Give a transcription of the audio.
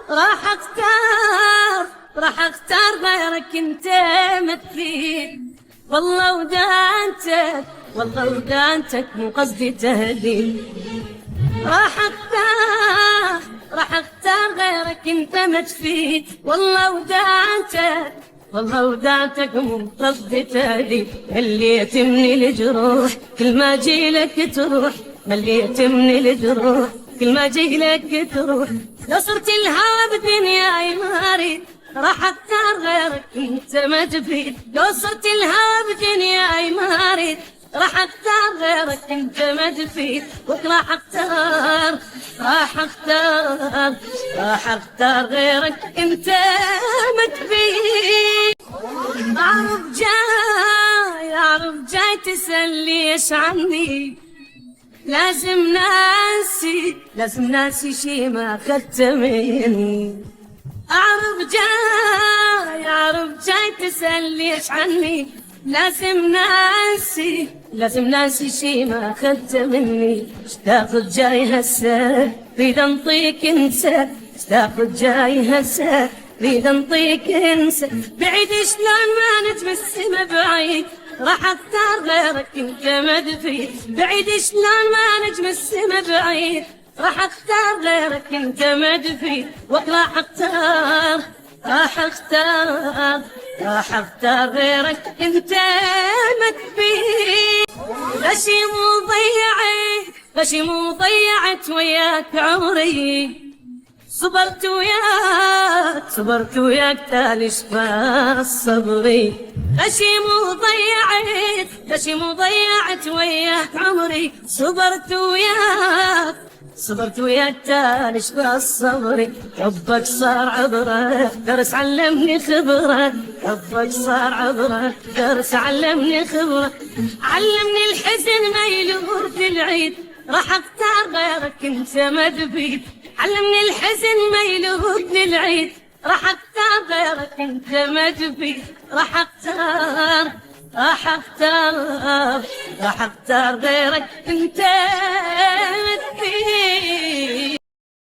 راح اختار غيرك انت مثلي. والله ودانتك مو قصدي تهدي. راح اختار غيرك انت ما تفيد. والله ودانتك مو قصدي تهدي. مليت من الجروح كل ما جيلك تروح. مليت من الجروح كل ما جيلك تروح. لو صرت الهوى بدنياي ما اريد. راح اختار غيرك انت ما تفيد. لو صرت الهوى بدنياي ما اريد. راح اختار غيرك انت ما تفيد. راح اختار غيرك انت ما تفيد. اعرف جاي تسأل ليش عني. لازم ناسي شي ما اخذت مني. اعرف جاي تسأل ليش عني. لازم ناسي شي ما اخذت مني. اش تاخذ جاي هسه ريد انطيك انسى. اش تاخذ جاي هسه ريد انطيك انسى. بعيد شلون ما نجم السما بعيد. راح اختار غيرك انت ما تفيد. بعيد شلون ما نجم السما بعيد. راح اختار غيرك انت ما تفيد. راح اختار غيرك انت ما تفيد. غشي مو ضيعت وياك عمري. صبرت وياك تالي شفا صبري. غشي مو ضيعت وياك عمري. صبرت وياك تالي شفا صبري. حبك صار عبرة درس علمني خبرة. حبك صار عبرة درس علمني خبرة. علمني الحزن ما يلور في العيد. راح اختار غيرك انت ما تفيد. علمني الحزن ما يلور في العيد. راح اختار غيرك انت ما تفيد. راح اختار غيرك انت ما تفيد.